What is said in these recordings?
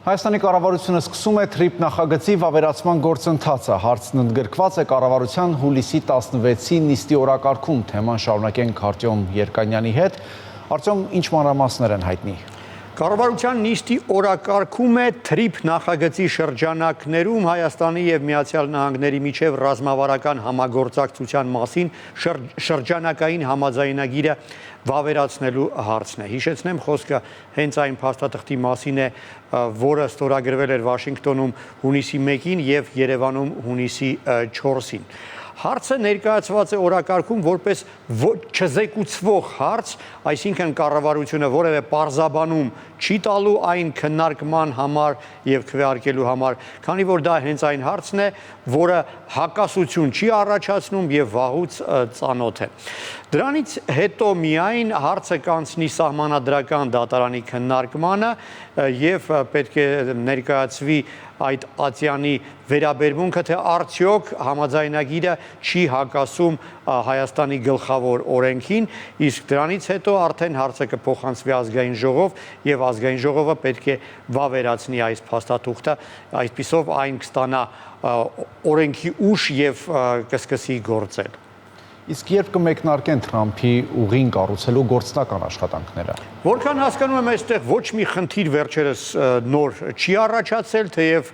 Հայաստանի կառավարությունը սկսում է թրիփ նախագծի վավերացման գործընթացը։ Հարցն ընդգրկված է կառավարության հուլիսի 16-ի նիստի օրակարգում։ Թեման շարունակենք Արտյոմ Երկանյանի հետ։ Արտյոմ, ինչ մանրամասներ են հայտնի։ Կառավարության նիստի օրակարգում է թրիփ նախագծի շրջանակներում Հայաստանի եւ Միացյալ Նահանգների միջև ռազմավարական համագործակցության մասին շրջանակային համաձայնագիրը վավերացնելու հարցն է։ Հիշեցնեմ, խոսքը հենց այն փաստաթղթի մասին է, որը ստորագրվել էր Վաշինգտոնում հունիսի 1-ին եւ Երևանում հունիսի 4-ին։ Հարցը ներկայացված է օրակարգում որպես չզեկուցվող հարց, այսինքն կառավարությունը որևէ պարզաբանում չի տալու այն քննարկման համար եւ քվեարկելու համար, քանի որ դա հենց այն հարցն է, որը հակասություն չի առաջացնում եւ վաղուց ծանոթ է։ Դրանից հետո միայն հարցը կանցնի սահմանադրական դատարանի քննարկմանը եւ պետք է ներկայացվի այդ ատյանի վերաբերմունքը, թե արդյոք համաձայնագիրը չի հակասում Հայաստանի գլխավոր օրենքին, իսկ դրանից հետո արդեն հարցը կփոխանցվի ազգային ժողով եւ ազգային ժողովը պետք է վավերացնի այս փաստաթուղթը, այսպիսով այն կստանա օրենքի ուժ եւ կսկսի գործել։ Իսկ երբ կմեկնարկեն Թրամփի ուղին կառուցելու գործնական աշխատանքները։ Որքան հասկանում եմ, այստեղ ոչ մի խնդիր վերջերս նոր չի առաջացել, թեև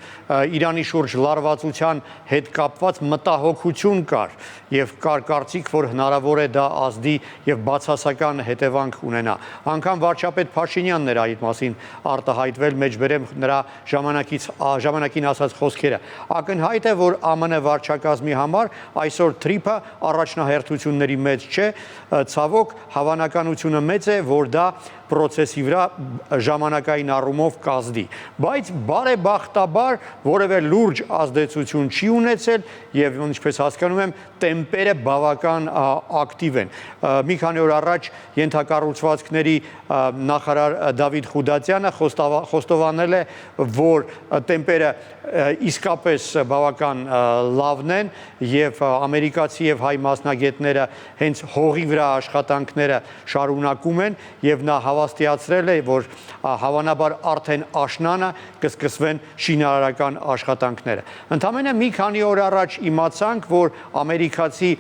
Իրանի շուրջ լարվածության հետ կապված մտահոգություն կար եւ կար կարծիք, որ հնարավոր է դա ազդի եւ բացասական հետևանք ունենա։ Անկամ վարչապետ Փաշինյանն էր այդ մասին արտահայտվել, մեջբերեմ նրա ժամանակին ասած խոսքերը։ Ակնհայտ է, որ ԱՄՆ վարչակազմի համար այսօր թրիփը առաջնահերթությունների մեջ չէ, ցավոք հավանականությունը մեծ է, որ դա պրոցեսի վրա ժամանակային առումով կազդի, բայց բարեբախտաբար որևէ լուրջ ազդեցություն չի ունեցել եւ ինչպես հասկանում եմ, տեմպերը բավական ակտիվ են։ Մի քանի օր առաջ ենթակառուցվածքների նախարար Դավիթ Խուդատյանը խոստովանել է, որ տեմպերը իսկապես բավական լավն են եւ ամերիկացի եւ հայ մասնագետները հենց հողի վրա աշխատանքները շարունակում են եւ նա հավաստիացրել է, որ հավանաբար արդեն աշնանը կսկսվեն շինարարական աշխատանքները։ Ընդամենը մի քանի օր առաջ իմացանք, որ ամերիկացի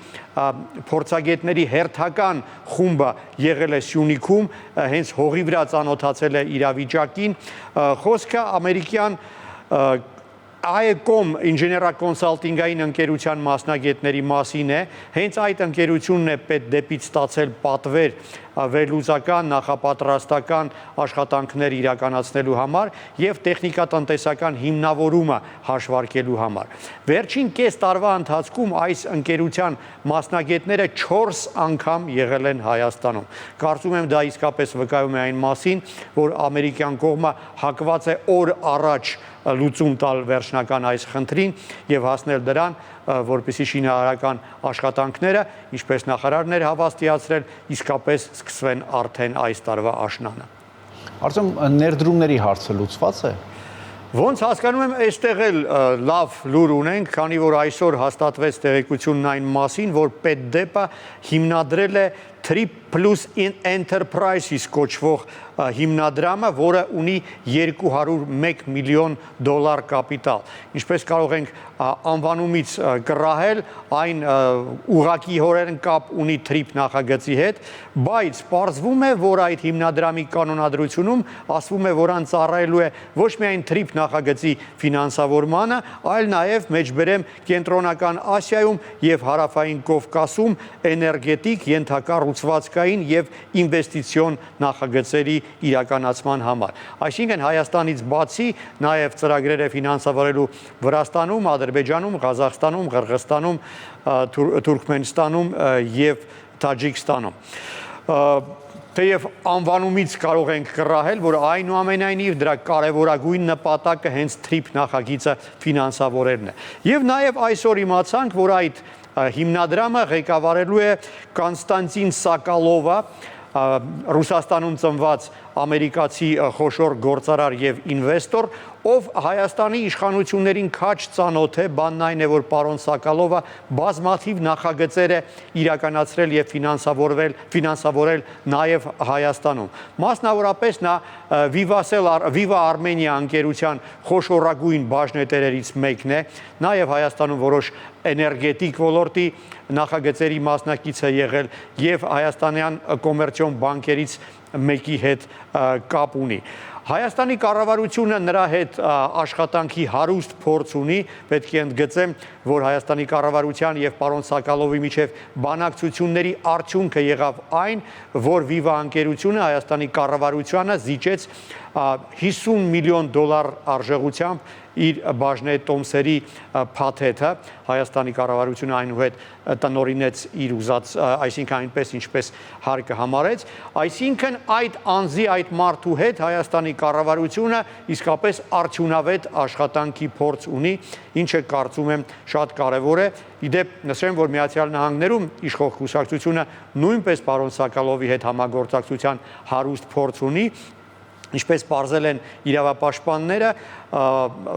փորձագետների հերթական խումբը եղել է Սյունիքում, հենց հողի վրա ծանոթացել է իրավիճակին, խոսքը ամերիկյան AECOM ինժեներակոնսալտինգային ընկերության մասնագետների մասին է, հենց այդ ընկերությունն է պետդեպից ստացել պատվեր վերլուծական, նախապատրաստական աշխատանքներ իրականացնելու համար եւ տեխնիկատնտեսական հիմնավորումը հաշվարկելու համար։ Վերջին կես տարվա ընթացքում այս ընկերության մասնագետները 4 անգամ եղել են Հայաստանում։ Կարծում եմ դա իսկապես վկայում է այն մասին, որ ամերիկյան կողմը հակված է օր առաջ լուծում տալ վերջնական այս խնդրին եւ հասնել դրան, որպեսզի շինարարական աշխատանքները, ինչպես նախարարն էր հավաստիացրել, իսկապես սկսվեն արդեն այս տարվա աշնանը։ Արտյոմ, ներդրումների հարցը լուծված է։ Ոնց հասկանում եմ, այստեղ էլ լավ լուր ունենք, քանի որ այսօր հաստատվեց տեղեկությունն այն մասին, որ պետդեպը հիմնադրել է Trip Plus Enterprises կոչվող հիմնադրամը, որը ունի $201 միլիոն կապիտալ։ Ինչպես կարող ենք անվանումից կռահել, այն ուղղակիորեն կապ ունի թրիփ նախագծի հետ, բայց պարզվում է, որ այդ հիմնադրամի կանոնադրությունում ասվում է, որ ան ծառայելու է ոչ միայն թրիփ նախագծի ֆինանսավորմանը, այլ նաև մեջբերեմ Կենտրոնական Ասիայում եւ Հարավային Կովկասում էներգետիկ ենթակառուցվածքային եւ ինվեստիցիոն նախագծերի իրականացման համար։ Այսինքն Հայաստանից բացի նաև ծրագրեր է ֆինանսավորելու Վրաստանում, Ադրբեջանում, Ղազախստանում, Ղրղստանում, Թուրքմենստանում եւ Տաջիկստանում։ Թեև անվանումից կարող ենք կռահել, որ այնուամենայնիվ դրա կարևորագույն նպատակը հենց թրիփ նախագիծը ֆինանսավորելն է։ Եվ նաև այսօր իմացանք, որ այդ հիմնադրամը ղեկավարելու է Կոնստանտին Սակալովը, Ռուսաստանում ծնված ամերիկացի խոշոր գործարար եւ ինվեստոր, ով Հայաստանի իշխանություններին քաջ ծանոթ է, բանն այն է, որ պարոն Սակալովը բազմաթիվ նախագծեր է իրականացրել եւ ֆինանսավորել նաեւ Հայաստանում։ Մասնավորապես նա Viva Armenia ընկերության խոշորագույն բաժնետերերից մեկն է, նաեւ Հայաստանում որոշ էներգետիկ ոլորտի նախագծերի մասնակից է եղել եւ հայաստանյան կոմերցիոն բանկերից մեկի հետ կապ ունի։ Հայաստանի կառավարությունը նրա հետ աշխատանքի հարուստ փորձ ունի, պետք է ընդգծեմ, որ Հայաստանի կառավարության եւ պարոն Սակալովի միջև բանակցությունների արդյունքը եղավ այն, որ Viva ընկերությունը Հայաստանի կառավարությանը զիջեց $50 միլիոն արժողությամբ իր բաժնետոմսերի փաթեթը, Հայաստանի կառավարությունը այնուհետ տնօրինեց իր ուզած, այսինքն այնպես ինչպես հարկը համարեց, այսինքն այդ անձի, այդ մարդու հետ Հայաստանի կառավարությունը իսկապես արդյունավետ աշխատանքի փորձ ունի, ինչը կարծում եմ շատ կարևոր է։ Իդեպ նշեմ, որ Միացյալ Նահանգներում իշխող կուսակցությունը նույնպես պարոն Սակալովի հետ համագործակցության հարուստ փորձ ունի, ինչպես պարզել են իրավապաշտպանները,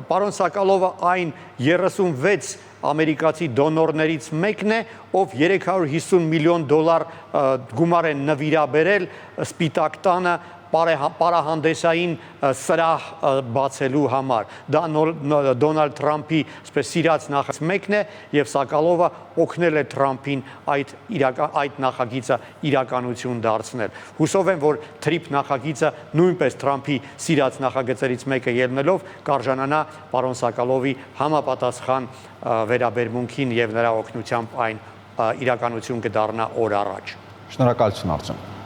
պարոն Սակալովը այն 36 ամերիկացի դոնորներից մեկն է, ով $350 միլիոն գումար է նվիրաբերել Սպիտակ տանը պարահանդեսային սրահ բացելու համար։ Դա Դոնալդ Թրամփի սիրած նախագծից մեկն է եւ Սակալովը օգնել է Թրամփին այդ նախագիծը իրականություն դարձնել։ Հուսով եմ, որ TRIP նախագիծը նույնպես Թրամփի սիրած նախագծերից մեկը ելնելով կարժանանա պարոն Սակալովի համապատասխան վերաբերմունքին եւ նրա օգնությամբ այն իրականություն կդառնա օր առաջ։ Շնորհակալություն, Արտем։